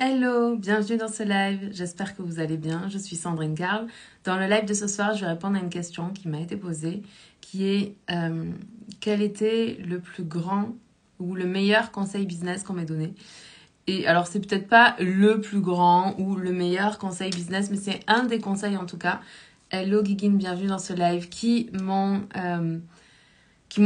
Hello, bienvenue dans ce live. J'espère que vous allez bien. Je suis Sandrine Carl. Dans le live de ce soir, je vais répondre à une question qui m'a été posée, qui est quel était le plus grand ou le meilleur conseil business qu'on m'ait donné? Et alors, c'est peut-être pas le plus grand ou le meilleur conseil business, mais c'est un des conseils en tout cas. Hello Guigui, bienvenue dans ce live qui m'ont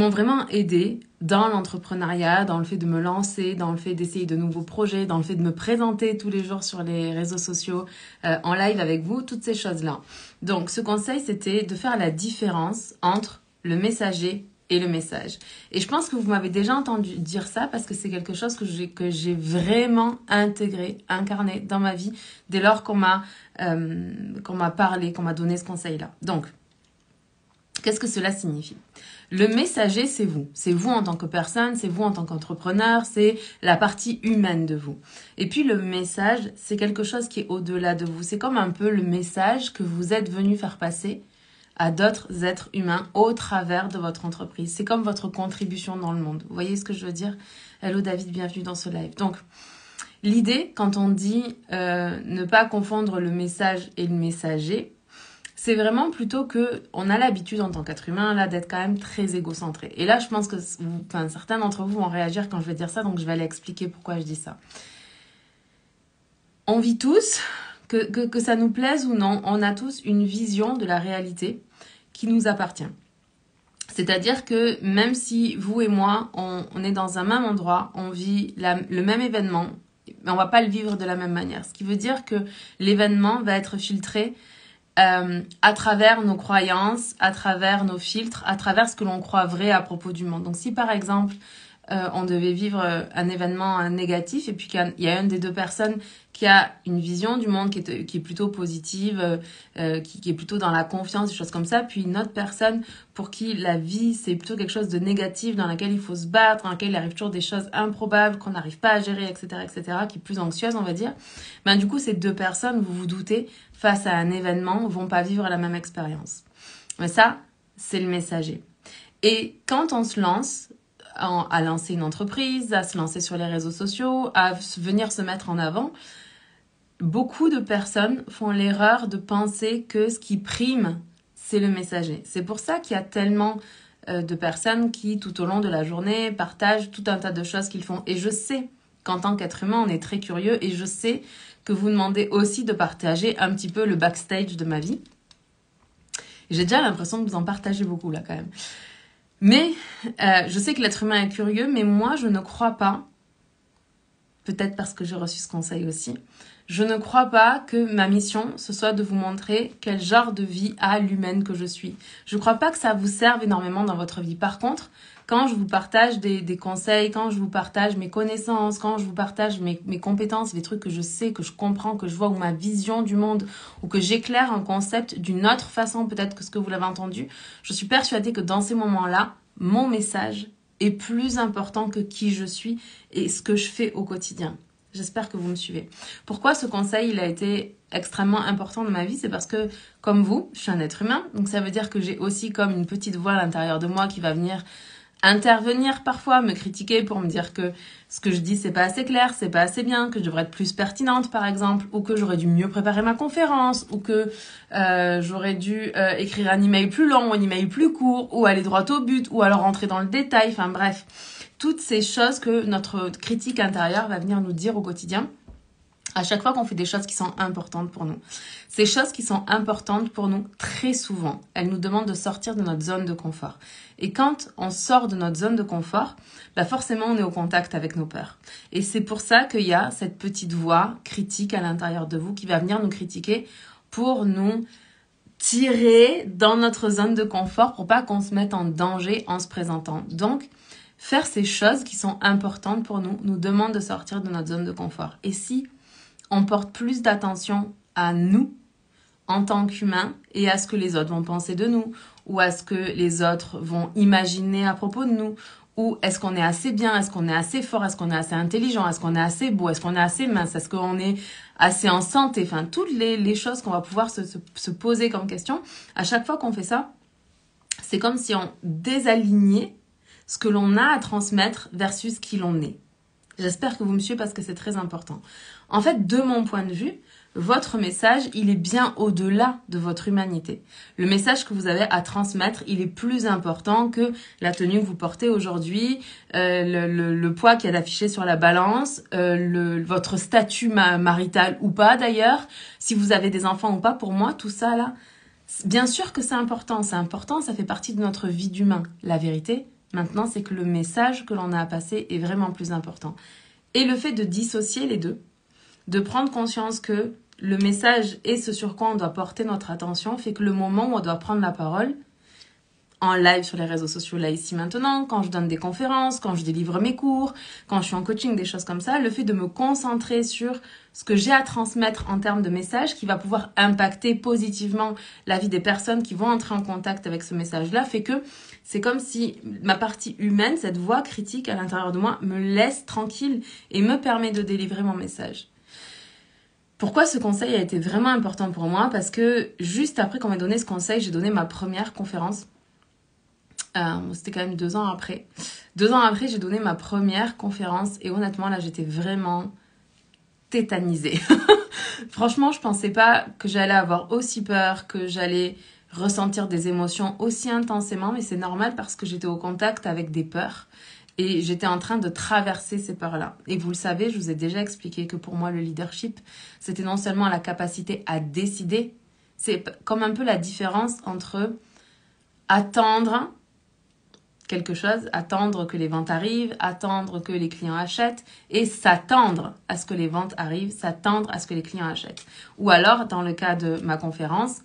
vraiment aidé dans l'entrepreneuriat, dans le fait de me lancer, dans le fait d'essayer de nouveaux projets, dans le fait de me présenter tous les jours sur les réseaux sociaux, en live avec vous, toutes ces choses-là. Donc, ce conseil, c'était de faire la différence entre le messager et le message. Et je pense que vous m'avez déjà entendu dire ça parce que c'est quelque chose que j'ai vraiment intégré, incarné dans ma vie dès lors qu'on m'a parlé, qu'on m'a donné ce conseil-là. Donc, qu'est-ce que cela signifie? Le messager, c'est vous. C'est vous en tant que personne, c'est vous en tant qu'entrepreneur, c'est la partie humaine de vous. Et puis le message, c'est quelque chose qui est au-delà de vous. C'est comme un peu le message que vous êtes venu faire passer à d'autres êtres humains au travers de votre entreprise. C'est comme votre contribution dans le monde. Vous voyez ce que je veux dire? Hello David, bienvenue dans ce live. Donc, l'idée, quand on dit ne pas confondre le message et le messager, c'est vraiment plutôt que on a l'habitude en tant qu'être humain là d'être quand même très égocentré. Et là, je pense que certains d'entre vous vont réagir quand je vais dire ça, donc je vais aller expliquer pourquoi je dis ça. On vit tous, que ça nous plaise ou non, on a tous une vision de la réalité qui nous appartient. C'est-à-dire que même si vous et moi, on est dans un même endroit, on vit le même événement, mais on va pas le vivre de la même manière. Ce qui veut dire que l'événement va être filtré à travers nos croyances, à travers nos filtres, à travers ce que l'on croit vrai à propos du monde. Donc si par exemple on devait vivre un événement négatif et puis qu'il y a une des deux personnes qui a une vision du monde qui est plutôt positive, qui est plutôt dans la confiance, des choses comme ça, puis une autre personne pour qui la vie c'est plutôt quelque chose de négatif, dans laquelle il faut se battre, dans laquelle il arrive toujours des choses improbables qu'on n'arrive pas à gérer, etc., qui est plus anxieuse, on va dire, ben du coup ces deux personnes, vous vous doutez, face à un événement, vont pas vivre la même expérience. Mais ça, c'est le messager. Et quand on se lance à lancer une entreprise, à se lancer sur les réseaux sociaux, à venir se mettre en avant, beaucoup de personnes font l'erreur de penser que ce qui prime, c'est le messager. C'est pour ça qu'il y a tellement de personnes qui, tout au long de la journée, partagent tout un tas de choses qu'ils font. Et je sais qu'en tant qu'être humain, on est très curieux et je sais que vous demandez aussi de partager un petit peu le backstage de ma vie. J'ai déjà l'impression que vous en partagez beaucoup là quand même. Mais je sais que l'être humain est curieux, mais moi je ne crois pas, peut-être parce que j'ai reçu ce conseil aussi, je ne crois pas que ma mission, ce soit de vous montrer quel genre de vie a l'humaine que je suis. Je ne crois pas que ça vous serve énormément dans votre vie. Par contre, quand je vous partage des conseils, quand je vous partage mes connaissances, quand je vous partage mes compétences, les trucs que je sais, que je comprends, que je vois, ou ma vision du monde, ou que j'éclaire un concept d'une autre façon peut-être que ce que vous l'avez entendu, je suis persuadée que dans ces moments-là, mon message est plus important que qui je suis et ce que je fais au quotidien. J'espère que vous me suivez. Pourquoi ce conseil, il a été extrêmement important dans ma vie? C'est parce que, comme vous, je suis un être humain. Donc ça veut dire que j'ai aussi comme une petite voix à l'intérieur de moi qui va venir intervenir parfois, me critiquer pour me dire que ce que je dis, c'est pas assez clair, c'est pas assez bien, que je devrais être plus pertinente, par exemple, ou que j'aurais dû mieux préparer ma conférence, ou que j'aurais dû écrire un email plus long, un email plus court, ou aller droit au but, ou alors rentrer dans le détail, enfin bref. Toutes ces choses que notre critique intérieure va venir nous dire au quotidien à chaque fois qu'on fait des choses qui sont importantes pour nous. Ces choses qui sont importantes pour nous, très souvent, elles nous demandent de sortir de notre zone de confort. Et quand on sort de notre zone de confort, bah forcément on est au contact avec nos peurs. Et c'est pour ça qu'il y a cette petite voix critique à l'intérieur de vous qui va venir nous critiquer pour nous tirer dans notre zone de confort pour pas qu'on se mette en danger en se présentant. Donc, faire ces choses qui sont importantes pour nous nous demande de sortir de notre zone de confort. Et si on porte plus d'attention à nous en tant qu'humains et à ce que les autres vont penser de nous ou à ce que les autres vont imaginer à propos de nous ou est-ce qu'on est assez bien, est-ce qu'on est assez fort, est-ce qu'on est assez intelligent, est-ce qu'on est assez beau, est-ce qu'on est assez mince, est-ce qu'on est assez en santé, enfin toutes les choses qu'on va pouvoir se poser comme question. À chaque fois qu'on fait ça, c'est comme si on désalignait ce que l'on a à transmettre versus qui l'on est. J'espère que vous me suivez parce que c'est très important. En fait, de mon point de vue, votre message, il est bien au-delà de votre humanité. Le message que vous avez à transmettre, il est plus important que la tenue que vous portez aujourd'hui, le poids qu'il y a d'affiché sur la balance, votre statut marital ou pas d'ailleurs, si vous avez des enfants ou pas. Pour moi, tout ça là, bien sûr que c'est important, ça fait partie de notre vie d'humain. La vérité, maintenant, c'est que le message que l'on a à passer est vraiment plus important. Et le fait de dissocier les deux, de prendre conscience que le message et ce sur quoi on doit porter notre attention fait que le moment où on doit prendre la parole, en live sur les réseaux sociaux là ici maintenant, quand je donne des conférences, quand je délivre mes cours, quand je suis en coaching, des choses comme ça, le fait de me concentrer sur ce que j'ai à transmettre en termes de message qui va pouvoir impacter positivement la vie des personnes qui vont entrer en contact avec ce message-là fait que c'est comme si ma partie humaine, cette voix critique à l'intérieur de moi, me laisse tranquille et me permet de délivrer mon message. Pourquoi ce conseil a été vraiment important pour moi? Parce que juste après qu'on m'ait donné ce conseil, j'ai donné ma première conférence. C'était quand même 2 ans après. 2 ans après, j'ai donné ma première conférence et honnêtement, là, j'étais vraiment tétanisée. Franchement, je pensais pas que j'allais avoir aussi peur, que j'allais ressentir des émotions aussi intensément, mais c'est normal parce que j'étais au contact avec des peurs. Et j'étais en train de traverser ces peurs-là. Et vous le savez, je vous ai déjà expliqué que pour moi, le leadership, c'était non seulement la capacité à décider, c'est comme un peu la différence entre attendre quelque chose, attendre que les ventes arrivent, attendre que les clients achètent et s'attendre à ce que les ventes arrivent, s'attendre à ce que les clients achètent. Ou alors, dans le cas de ma conférence,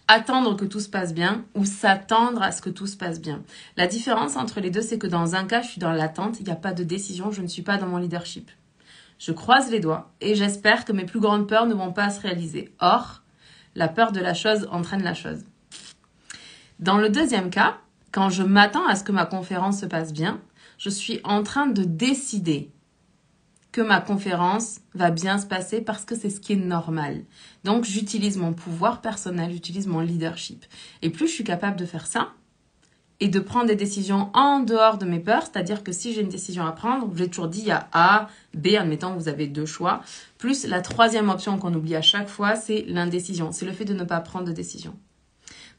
attendre que tout se passe bien ou s'attendre à ce que tout se passe bien. La différence entre les deux, c'est que dans un cas, je suis dans l'attente, il n'y a pas de décision, je ne suis pas dans mon leadership. Je croise les doigts et j'espère que mes plus grandes peurs ne vont pas se réaliser. Or, la peur de la chose entraîne la chose. Dans le deuxième cas, quand je m'attends à ce que ma conférence se passe bien, je suis en train de décider que ma conférence va bien se passer parce que c'est ce qui est normal. Donc, j'utilise mon pouvoir personnel, j'utilise mon leadership. Et plus je suis capable de faire ça et de prendre des décisions en dehors de mes peurs, c'est-à-dire que si j'ai une décision à prendre, je l'ai toujours dit, il y a A, B, admettons que vous avez 2 choix, plus la troisième option qu'on oublie à chaque fois, c'est l'indécision. C'est le fait de ne pas prendre de décision.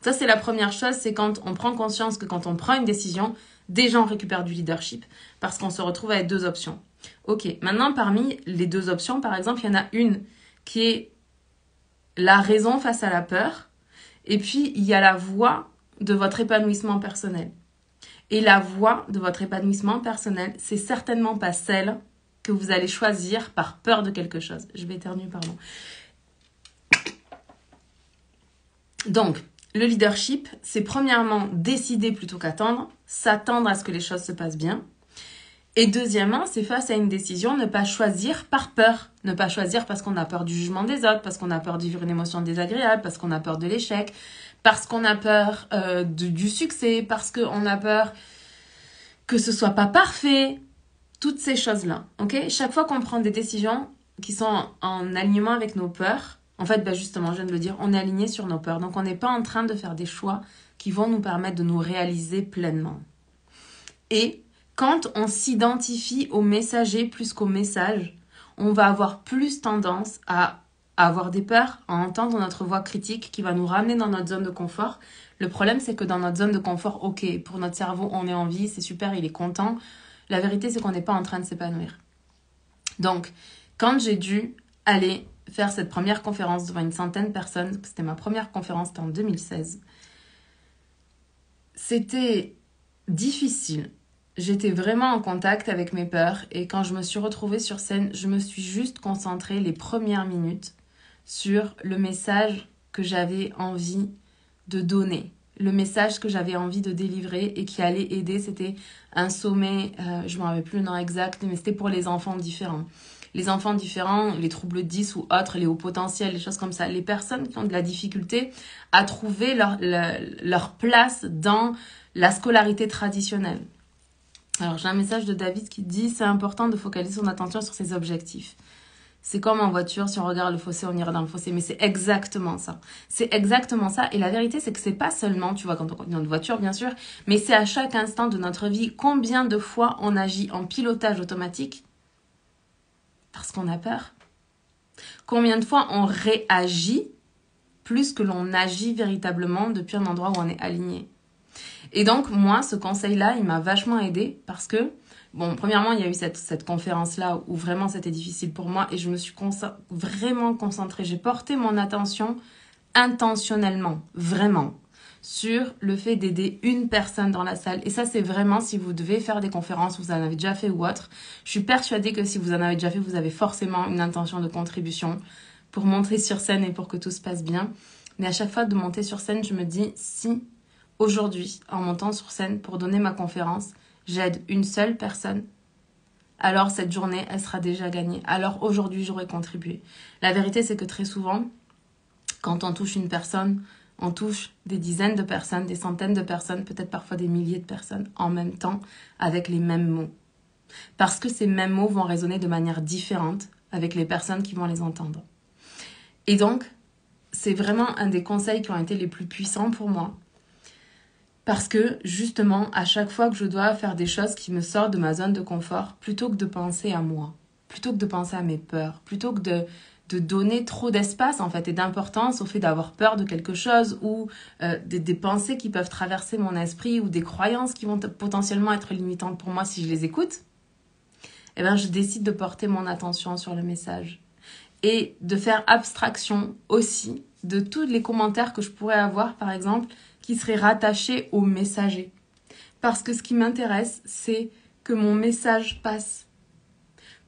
Ça, c'est la première chose, c'est quand on prend conscience que quand on prend une décision, déjà on récupère du leadership parce qu'on se retrouve avec 2 options. Ok, maintenant parmi les 2 options, par exemple, il y en a une qui est la raison face à la peur et puis il y a la voie de votre épanouissement personnel. Et la voie de votre épanouissement personnel, c'est certainement pas celle que vous allez choisir par peur de quelque chose. Je vais éternuer, pardon. Donc, le leadership, c'est premièrement décider plutôt qu'attendre, s'attendre à ce que les choses se passent bien. Et deuxièmement, c'est face à une décision, ne pas choisir par peur. Ne pas choisir parce qu'on a peur du jugement des autres, parce qu'on a peur de vivre une émotion désagréable, parce qu'on a peur de l'échec, parce qu'on a peur du succès, parce qu'on a peur que ce soit pas parfait. Toutes ces choses-là, ok? Chaque fois qu'on prend des décisions qui sont en alignement avec nos peurs, en fait, justement, je viens de le dire, on est aligné sur nos peurs. Donc, on n'est pas en train de faire des choix qui vont nous permettre de nous réaliser pleinement. Et quand on s'identifie au messager plus qu'au message, on va avoir plus tendance à avoir des peurs, à entendre notre voix critique qui va nous ramener dans notre zone de confort. Le problème, c'est que dans notre zone de confort, ok, pour notre cerveau, on est en vie, c'est super, il est content. La vérité, c'est qu'on n'est pas en train de s'épanouir. Donc, quand j'ai dû aller faire cette première conférence devant une centaine de personnes, c'était ma première conférence, c'était en 2016, c'était difficile. J'étais vraiment en contact avec mes peurs et quand je me suis retrouvée sur scène, je me suis juste concentrée les premières minutes sur le message que j'avais envie de donner, le message que j'avais envie de délivrer et qui allait aider. C'était un sommet, je ne me rappelle plus le nom exact, mais c'était pour les enfants différents. Les enfants différents, les troubles 10 ou autres, les hauts potentiels, les choses comme ça. Les personnes qui ont de la difficulté à trouver leur place dans la scolarité traditionnelle. Alors, j'ai un message de David qui dit « C'est important de focaliser son attention sur ses objectifs. » C'est comme en voiture, si on regarde le fossé, on ira dans le fossé. Mais c'est exactement ça. C'est exactement ça. Et la vérité, c'est que c'est pas seulement, tu vois, quand on conduit dans une voiture, bien sûr, mais c'est à chaque instant de notre vie. Combien de fois on agit en pilotage automatique Parce qu'on a peur. Combien de fois on réagit plus que l'on agit véritablement depuis un endroit où on est aligné. Et donc, moi, ce conseil-là, il m'a vachement aidée parce que, bon, premièrement, il y a eu cette conférence-là où vraiment c'était difficile pour moi et je me suis vraiment concentrée. J'ai porté mon attention intentionnellement, vraiment, sur le fait d'aider une personne dans la salle. Et ça, c'est vraiment si vous devez faire des conférences, vous en avez déjà fait ou autre. Je suis persuadée que si vous en avez déjà fait, vous avez forcément une intention de contribution pour monter sur scène et pour que tout se passe bien. Mais à chaque fois de monter sur scène, je me dis, si aujourd'hui, en montant sur scène pour donner ma conférence, j'aide une seule personne, alors cette journée, elle sera déjà gagnée. Alors aujourd'hui, j'aurai contribué. La vérité, c'est que très souvent, quand on touche une personne, on touche des dizaines de personnes, des centaines de personnes, peut-être parfois des milliers de personnes en même temps, avec les mêmes mots. Parce que ces mêmes mots vont résonner de manière différente avec les personnes qui vont les entendre. Et donc, c'est vraiment un des conseils qui ont été les plus puissants pour moi. Parce que, justement, à chaque fois que je dois faire des choses qui me sortent de ma zone de confort, plutôt que de penser à moi, plutôt que de penser à mes peurs, plutôt que de donner trop d'espace, en fait, et d'importance au fait d'avoir peur de quelque chose ou des pensées qui peuvent traverser mon esprit ou des croyances qui vont potentiellement être limitantes pour moi si je les écoute, eh bien, je décide de porter mon attention sur le message. Et de faire abstraction aussi de tous les commentaires que je pourrais avoir, par exemple, qui seraient rattachés au messager. Parce que ce qui m'intéresse, c'est que mon message passe.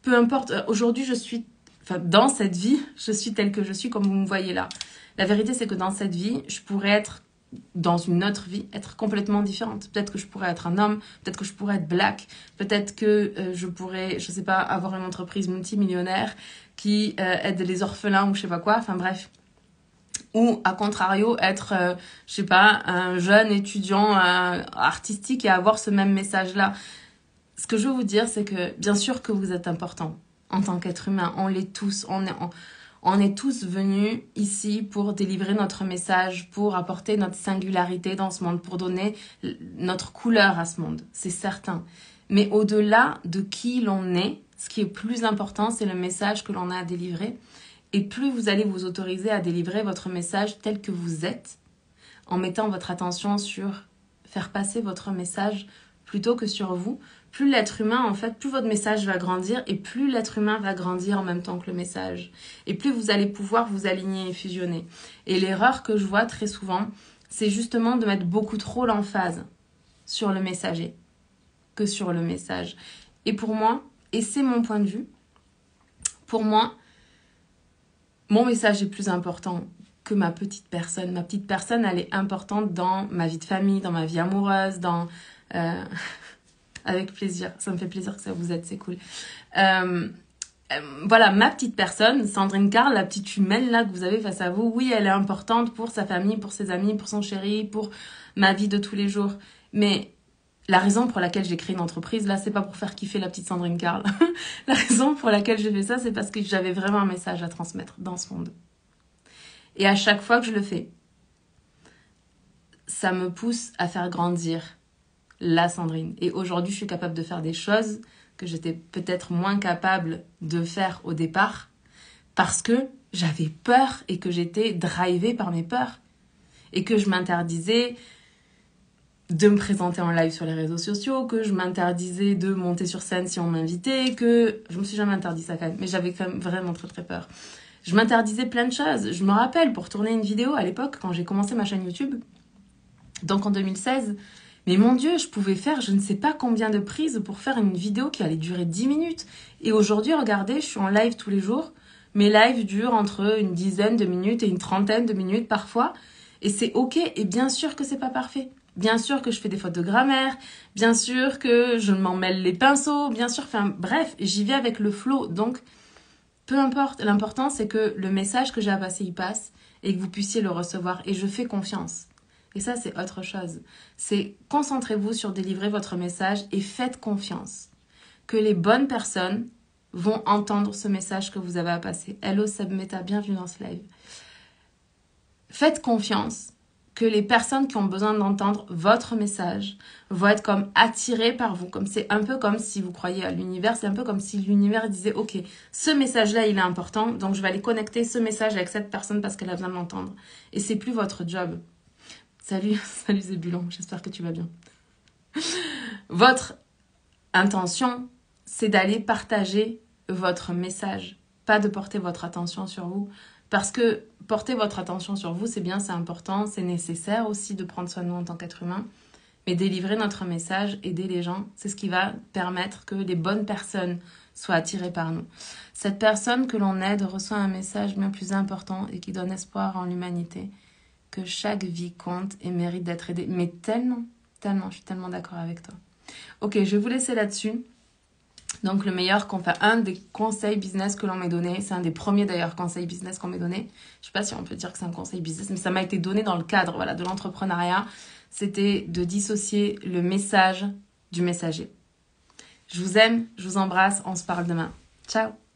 Peu importe, aujourd'hui dans cette vie, je suis telle que je suis, comme vous me voyez là. La vérité, c'est que dans cette vie, je pourrais être, dans une autre vie, être complètement différente. Peut-être que je pourrais être un homme, peut-être que je pourrais être black, peut-être que je pourrais, je sais pas, avoir une entreprise multimillionnaire qui aide les orphelins ou je sais pas quoi, enfin bref. Ou, à contrario, être, je sais pas, un jeune étudiant artistique et avoir ce même message-là. Ce que je veux vous dire, c'est que bien sûr que vous êtes important en tant qu'être humain. On l'est tous. On est tous venus ici pour délivrer notre message, pour apporter notre singularité dans ce monde, pour donner notre couleur à ce monde. C'est certain. Mais au-delà de qui l'on est, ce qui est plus important, c'est le message que l'on a à délivrer. Et plus vous allez vous autoriser à délivrer votre message tel que vous êtes, en mettant votre attention sur faire passer votre message plutôt que sur vous, plus l'être humain, en fait, plus votre message va grandir et plus l'être humain va grandir en même temps que le message. Et plus vous allez pouvoir vous aligner et fusionner. Et l'erreur que je vois très souvent, c'est justement de mettre beaucoup trop l'emphase sur le messager que sur le message. Et pour moi, et c'est mon point de vue, pour moi, mon message est plus important que ma petite personne. Ma petite personne, elle est importante dans ma vie de famille, dans ma vie amoureuse, dans... avec plaisir, ça me fait plaisir que ça vous aide, c'est cool. Voilà, ma petite personne, Sandrine Carl, la petite humaine là que vous avez face à vous, oui, elle est importante pour sa famille, pour ses amis, pour son chéri, pour ma vie de tous les jours. Mais la raison pour laquelle j'ai créé une entreprise, là, c'est pas pour faire kiffer la petite Sandrine Carl. La raison pour laquelle j'ai fait ça, c'est parce que j'avais vraiment un message à transmettre dans ce monde. Et à chaque fois que je le fais, ça me pousse à faire grandir la Sandrine. Et aujourd'hui, je suis capable de faire des choses que j'étais peut-être moins capable de faire au départ parce que j'avais peur et que j'étais drivée par mes peurs. Et que je m'interdisais de me présenter en live sur les réseaux sociaux, que je m'interdisais de monter sur scène si on m'invitait, que... Je me suis jamais interdit ça quand même, mais j'avais quand même vraiment très très peur. Je m'interdisais plein de choses. Je me rappelle, pour tourner une vidéo à l'époque, quand j'ai commencé ma chaîne YouTube, donc en 2016, mais mon Dieu, je pouvais faire je ne sais pas combien de prises pour faire une vidéo qui allait durer 10 minutes. Et aujourd'hui, regardez, je suis en live tous les jours. Mes lives durent entre une dizaine de minutes et une trentaine de minutes parfois. Et c'est ok, et bien sûr que c'est pas parfait. Bien sûr que je fais des fautes de grammaire, bien sûr que je m'en mêle les pinceaux, bien sûr, enfin bref, j'y vais avec le flow. Donc, peu importe, l'important c'est que le message que j'ai à passer, il passe et que vous puissiez le recevoir. Et je fais confiance. Et ça, c'est autre chose. C'est concentrez-vous sur délivrer votre message et faites confiance que les bonnes personnes vont entendre ce message que vous avez à passer. Hello Seb Meta, bienvenue dans ce live. Faites confiance que les personnes qui ont besoin d'entendre votre message vont être comme attirées par vous. Comme c'est un peu comme si vous croyez à l'univers, c'est un peu comme si l'univers disait « Ok, ce message-là, il est important, donc je vais aller connecter ce message avec cette personne parce qu'elle a besoin de l'entendre. » Et c'est plus votre job. Salut Zébulon, j'espère que tu vas bien. Votre intention, c'est d'aller partager votre message, pas de porter votre attention sur vous. Parce que porter votre attention sur vous, c'est bien, c'est important, c'est nécessaire aussi de prendre soin de nous en tant qu'être humain. Mais délivrer notre message, aider les gens, c'est ce qui va permettre que les bonnes personnes soient attirées par nous. Cette personne que l'on aide reçoit un message bien plus important et qui donne espoir en l'humanité, que chaque vie compte et mérite d'être aidée. Mais tellement, je suis tellement d'accord avec toi. Ok, je vais vous laisser là-dessus. Donc le meilleur un des conseils business que l'on m'ait donné, c'est un des premiers d'ailleurs conseils business qu'on m'ait donné. Je sais pas si on peut dire que c'est un conseil business, mais ça m'a été donné dans le cadre de l'entrepreneuriat. C'était de dissocier le message du messager. Je vous aime, je vous embrasse, on se parle demain. Ciao!